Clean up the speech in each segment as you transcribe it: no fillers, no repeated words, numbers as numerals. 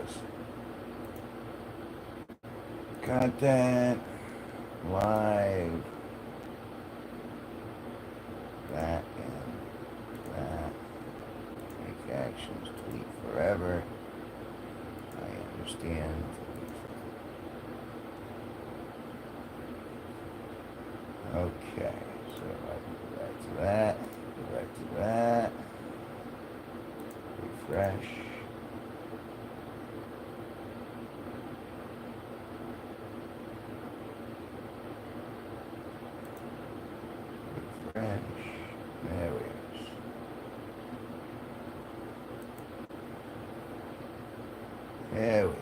was. Content, live, that and that. Make actions, tweet forever. I understand. Okay, so I can go back to that, go back to that, refresh. Refresh. There we go. There we go.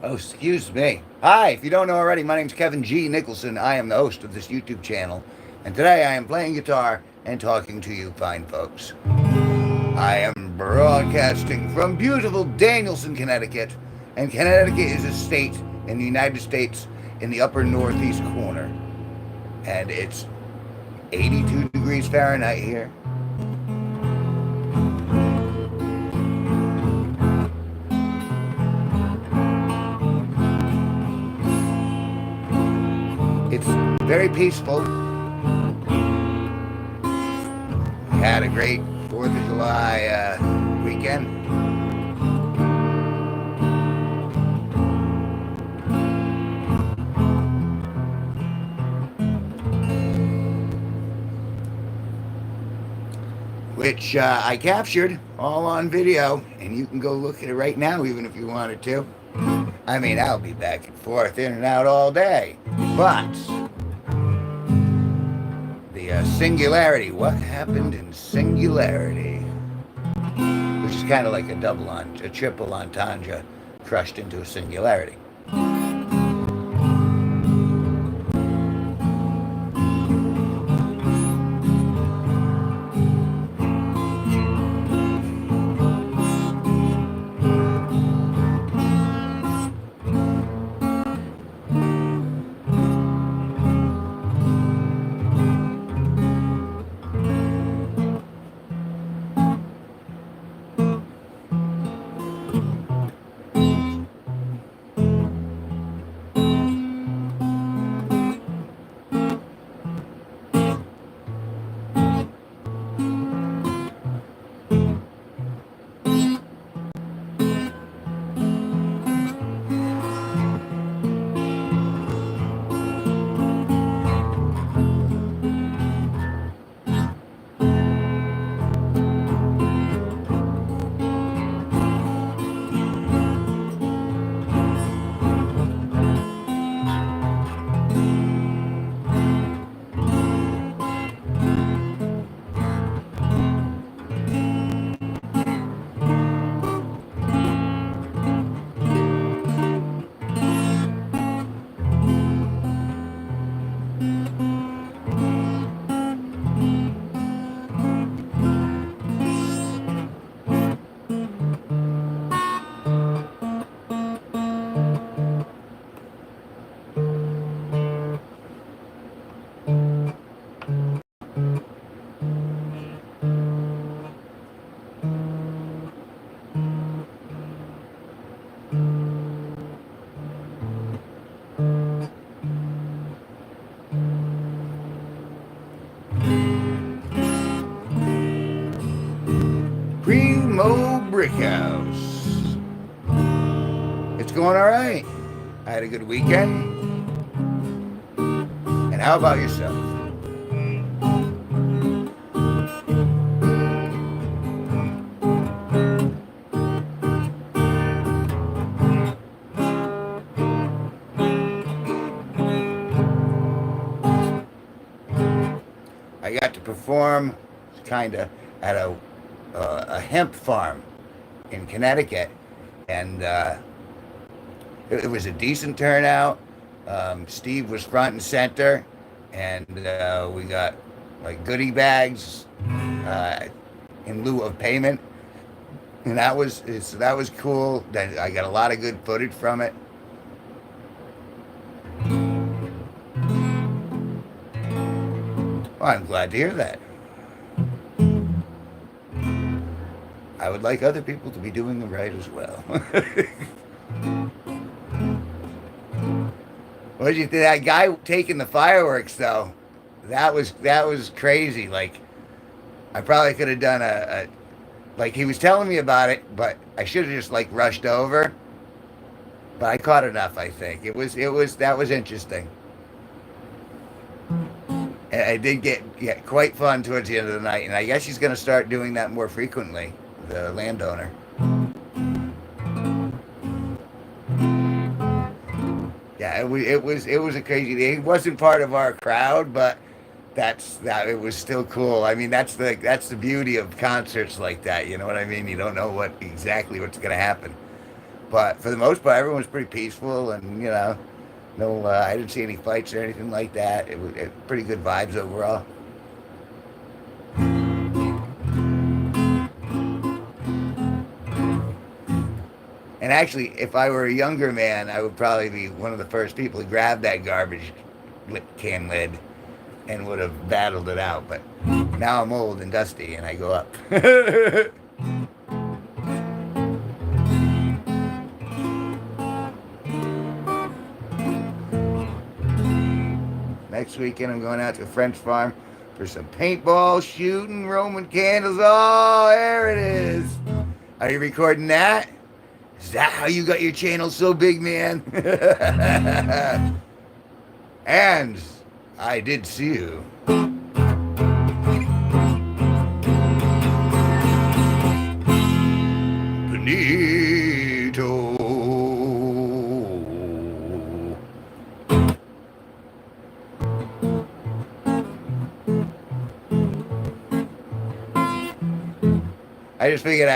Oh, excuse me. Hi, if you don't know already, my name's Kevin G Nicholson. I am the host of this YouTube channel, and today I am playing guitar and talking to you fine folks. I am broadcasting from beautiful Danielson, Connecticut, and Connecticut is a state in the United States in the upper northeast corner, and it's 82 degrees Fahrenheit here. It's very peaceful. We had a great 4th of July weekend. Which I captured all on video, and you can go look at it right now even if you wanted to. I mean, I'll be back and forth, in and out all day. But the singularity, what happened in singularity, which is kind of like a triple entendre crushed into a singularity. I had a good weekend. And how about yourself? I got to perform kind of at a hemp farm in Connecticut, and it was a decent turnout. Steve was front and center, and we got like goodie bags uh, in lieu of payment, and that was cool. Then I got a lot of good footage from it. Well, I'm glad to hear that. I would like other people to be doing the right as well. What did you think? That guy taking the fireworks though, that was crazy. Like I probably could have done a like he was telling me about it, but I should have just like rushed over. But I caught enough. I think it was that was interesting. And I did get quite fun towards the end of the night, and I guess he's going to start doing that more frequently. The landowner. Yeah, it was a crazy day. He wasn't part of our crowd, but that it was still cool. I mean, that's the beauty of concerts like that. You know what I mean? You don't know exactly what's gonna happen, but for the most part, everyone was pretty peaceful, and no, I didn't see any fights or anything like that. Pretty good vibes overall. And actually, if I were a younger man, I would probably be one of the first people to grab that garbage can lid and would have battled it out. But now I'm old and dusty, and I go up. Next weekend, I'm going out to a French farm for some paintball shooting, Roman candles. Oh, there it is. Are you recording that? Is that how you got your channel so big, man? And I did see you. Benito. I just figured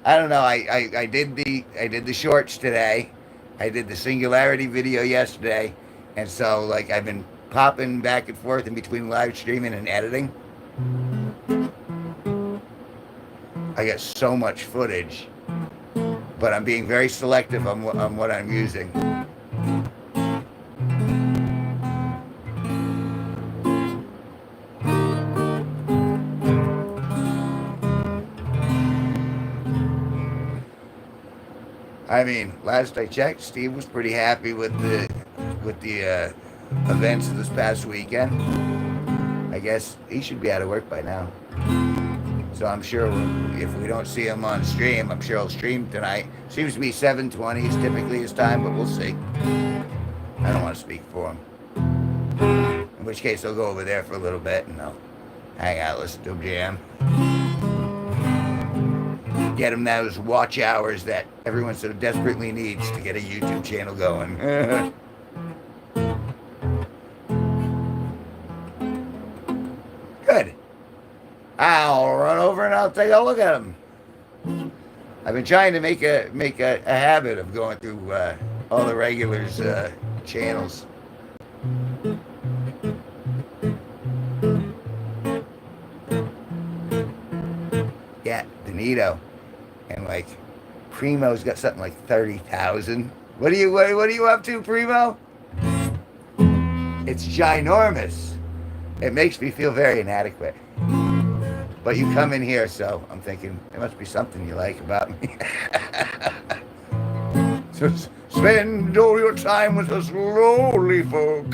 I don't know. I did the shorts today. I did the singularity video yesterday, and so like I've been popping back and forth in between live streaming and editing. I got so much footage, but I'm being very selective on what I'm using. I mean, last I checked, Steve was pretty happy with the events of this past weekend. I guess he should be out of work by now. So I'm sure if we don't see him on stream, I'm sure he'll stream tonight. Seems to be 7:20 is typically his time, but we'll see. I don't want to speak for him. In which case, I'll go over there for a little bit and I'll hang out, listen to him jam. Get him those watch hours that everyone so desperately needs to get a YouTube channel going. Good. I'll run over and I'll take a look at him. I've been trying to make a habit of going through all the regulars' channels. Yeah, Benito. And like Primo's got something like 30,000. What are you up to, Primo? It's ginormous. It makes me feel very inadequate. But you come in here, so I'm thinking there must be something you like about me. So spend all your time with us lowly folk.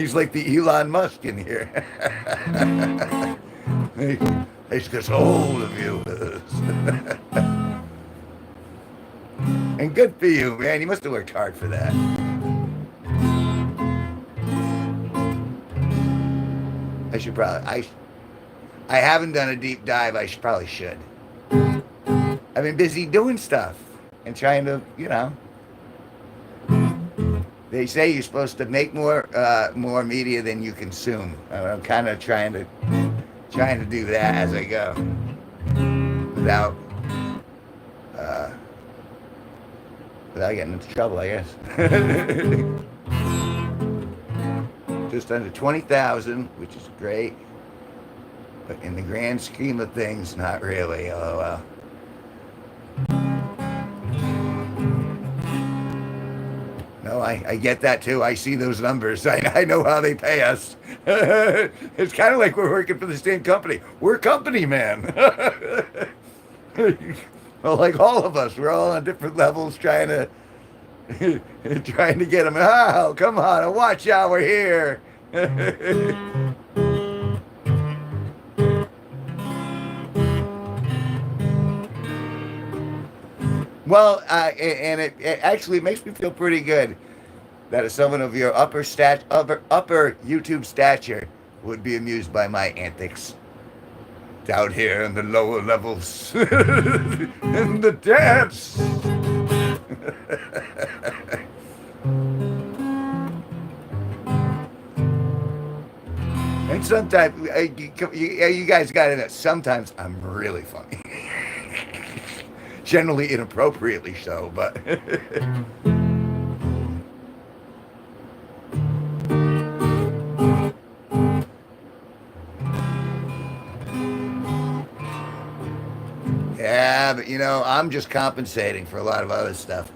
He's like the Elon Musk in here. He gets hold of you. And good for you, man. You must have worked hard for that. I should probably. I haven't done a deep dive. Probably should. I've been busy doing stuff and trying to, They say you're supposed to make more media than you consume. I'm kind of trying to do that as I go, uh, without getting into trouble, I guess. Just under 20,000, which is great, but in the grand scheme of things, not really. LOL. No, I get that too. I see those numbers. I know how they pay us. It's kind of like we're working for the same company. We're company, man. Well, like all of us, we're all on different levels trying to get them. Oh, come on, watch out, we're here. Well, and it actually makes me feel pretty good that someone of your upper YouTube stature would be amused by my antics down here in the lower levels, in the depths. And sometimes you guys got to know. Sometimes I'm really funny. Generally inappropriately so, but yeah, but I'm just compensating for a lot of other stuff.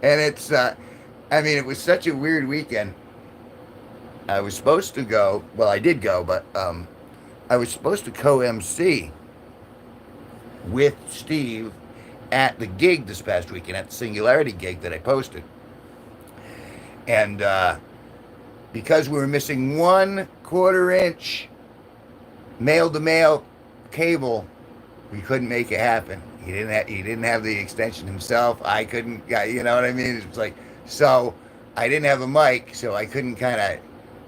And it's it was such a weird weekend. I was supposed to go, well, I did go, but I was supposed to co-MC with Steve at the gig this past weekend, at the Singularity gig that I posted. And because we were missing 1/4 inch male-to-male cable, we couldn't make it happen. He didn't have the extension himself. I couldn't, you know what I mean? It was like, so I didn't have a mic, so I couldn't kind of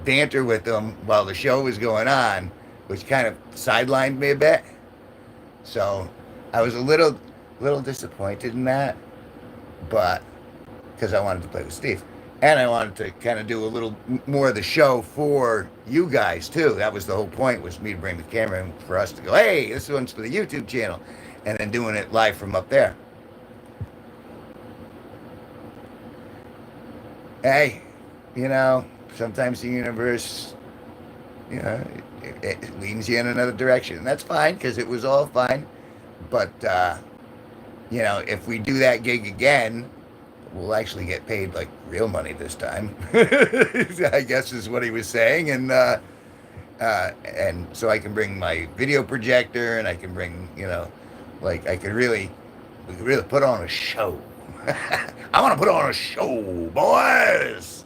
banter with them while the show was going on, which kind of sidelined me a bit. So I was a little disappointed in that, but because I wanted to play with Steve, and I wanted to kind of do a little more of the show for you guys too. That was the whole point, was me to bring the camera in for us to go, hey, this one's for the YouTube channel, and then doing it live from up there. Hey, sometimes the universe, it leans you in another direction. And that's fine, because it was all fine. But, if we do that gig again, we'll actually get paid, like, real money this time. I guess is what he was saying. And so I can bring my video projector, and I can bring, we could really put on a show. I want to put on a show, boys!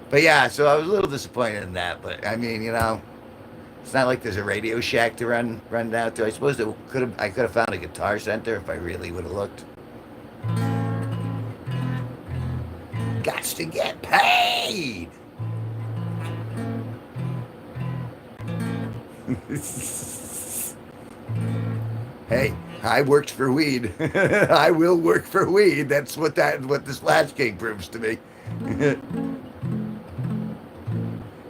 But yeah, so I was a little disappointed in that. But I mean, it's not like there's a Radio Shack to run down to. I suppose I could have found a Guitar Center if I really would have looked. Gots to get paid. Hey, I worked for weed. I will work for weed. That's what this last gig proves to me.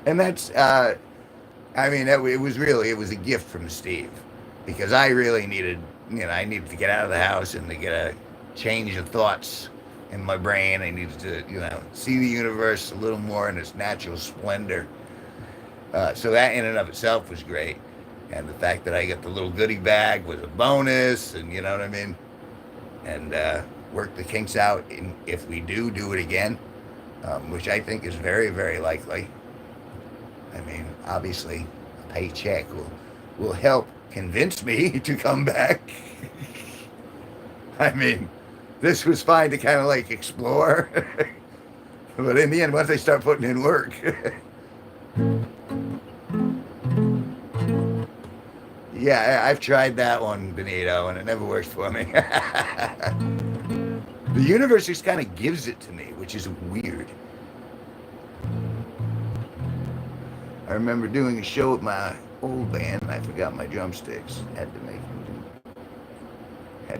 And that's, it was a gift from Steve, because I really needed, I needed to get out of the house and to get a change of thoughts in my brain. I needed to, see the universe a little more in its natural splendor. So that in and of itself was great. And the fact that I got the little goodie bag was a bonus, and you know what I mean? And work the kinks out if we do it again, which I think is very, very likely. I mean, obviously, a paycheck will help convince me to come back. I mean, this was fine to kind of like explore. But in the end, once I start putting in work, yeah, I've tried that one, Benito, and it never works for me. The universe just kind of gives it to me, which is weird. I remember doing a show with my old band, and I forgot my drumsticks. Had to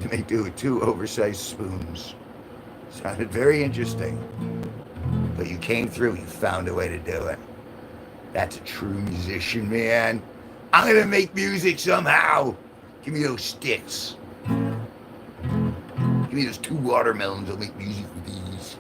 make do with 2 oversized spoons. Sounded very interesting. But you came through, you found a way to do it. That's a true musician, man. I'm gonna make music somehow. Give me those sticks. Give me those 2 watermelons, I'll make music with these.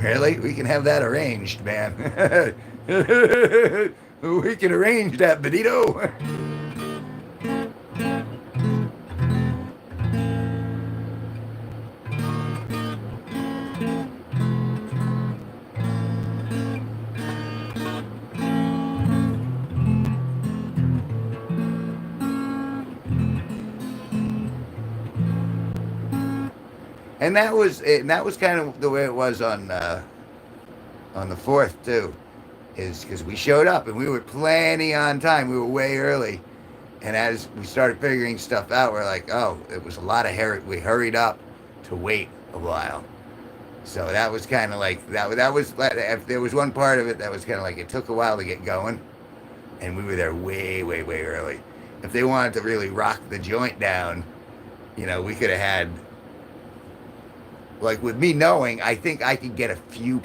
Really? We can have that arranged, man. We can arrange that, Benito. And that was it. And that was kind of the way it was on the 4th too, is because we showed up and we were plenty on time. We were way early, and as we started figuring stuff out, we're like, oh, it was a lot of hurry. We hurried up to wait a while. So that was kind of like that. That was if there was one part of it that was kind of like it took a while to get going, and we were there way early. If they wanted to really rock the joint down, we could have had. Like with me knowing, I think I could get a few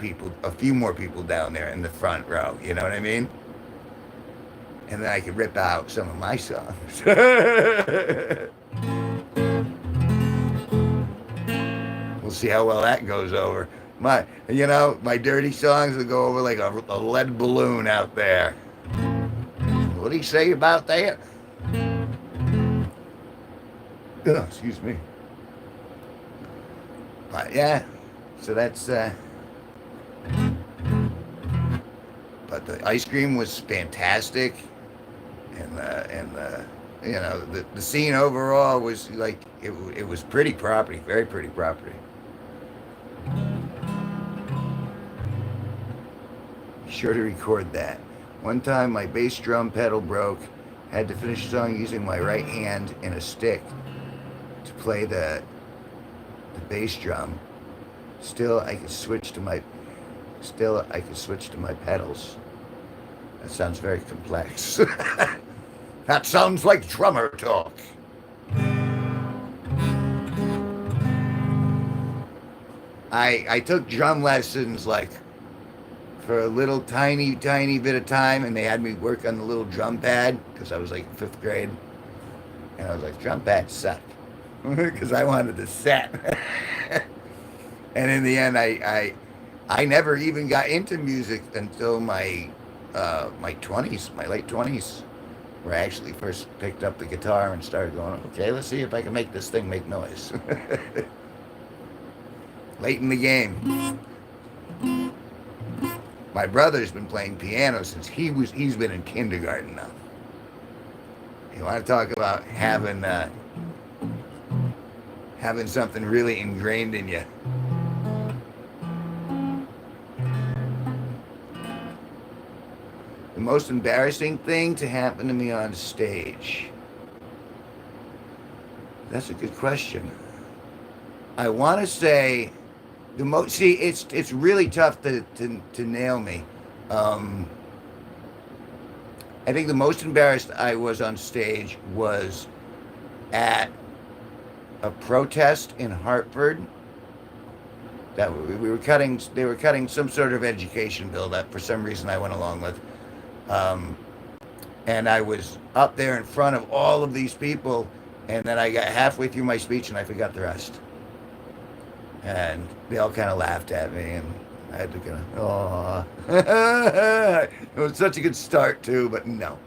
more people down there in the front row. You know what I mean? And then I could rip out some of my songs. We'll see how well that goes over. My dirty songs will go over like a lead balloon out there. What do you say about that? Oh, excuse me. But yeah, so that's. But the ice cream was fantastic, and the scene overall was like it was pretty property, very pretty property. Be sure to record that. One time my bass drum pedal broke. Had to finish the song using my right hand and a stick to play the bass drum. Still I could switch to my pedals. That sounds very complex. That sounds like drummer talk. I took drum lessons like for a little tiny bit of time, and they had me work on the little drum pad because I was like 5th grade, and I was like, drum pads suck. Because I wanted to set. And in the end, I never even got into music until my late 20s, where I actually first picked up the guitar and started going, okay, let's see if I can make this thing make noise. Late in the game. My brother's been playing piano since he's been in kindergarten now. You want to talk about having something really ingrained in you. The most embarrassing thing to happen to me on stage. That's a good question. I want to say it's really tough to nail me. I think the most embarrassed I was on stage was at a protest in Hartford that they were cutting some sort of education bill that for some reason I went along with, and I was up there in front of all of these people, and then I got halfway through my speech and I forgot the rest, and they all kind of laughed at me, and I had to kind of, it was such a good start too, but no.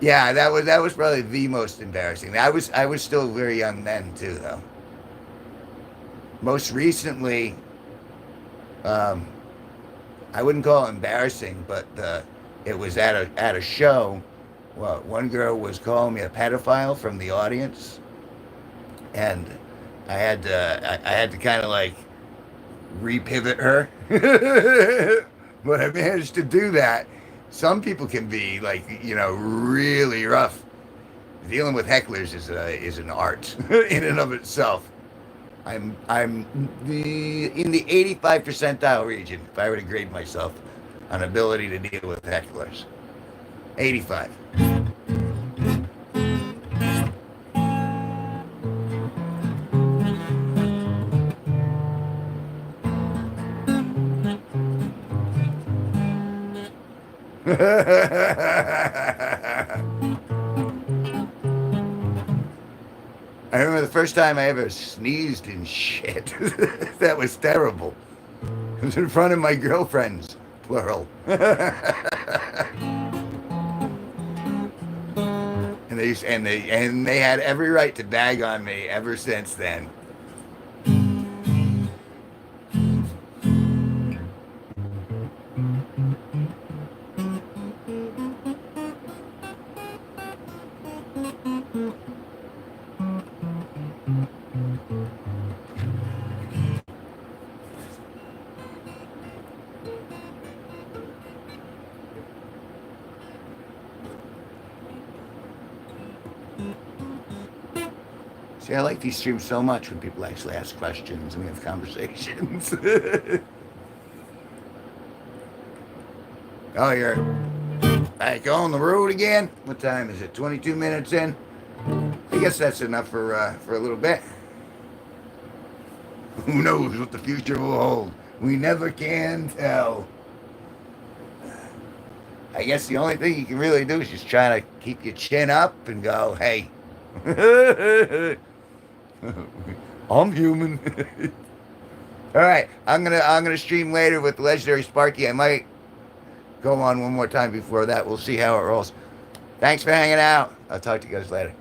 Yeah, that was probably the most embarrassing. I was still very young then too, though. Most recently, um, I wouldn't call it embarrassing, but it was at a show. Well, one girl was calling me a pedophile from the audience, and I had to kind of like repivot her. But I managed to do that. Some people can be like, really rough. Dealing with hecklers is an art in and of itself. I'm in the 85 percentile region if I were to grade myself on ability to deal with hecklers. 85. I remember the first time I ever sneezed and shit. That was terrible. It was in front of my girlfriends, plural. And they had every right to bag on me ever since then. See, I like these streams so much when people actually ask questions and we have conversations. Oh, you're back on the road again? What time is it? 22 minutes in? I guess that's enough for a little bit. Who knows what the future will hold? We never can tell. I guess the only thing you can really do is just try to keep your chin up and go, hey, I'm human. All right, I'm gonna stream later with Legendary Sparky. I might go on one more time before that. We'll see how it rolls. Thanks for hanging out. I'll talk to you guys later.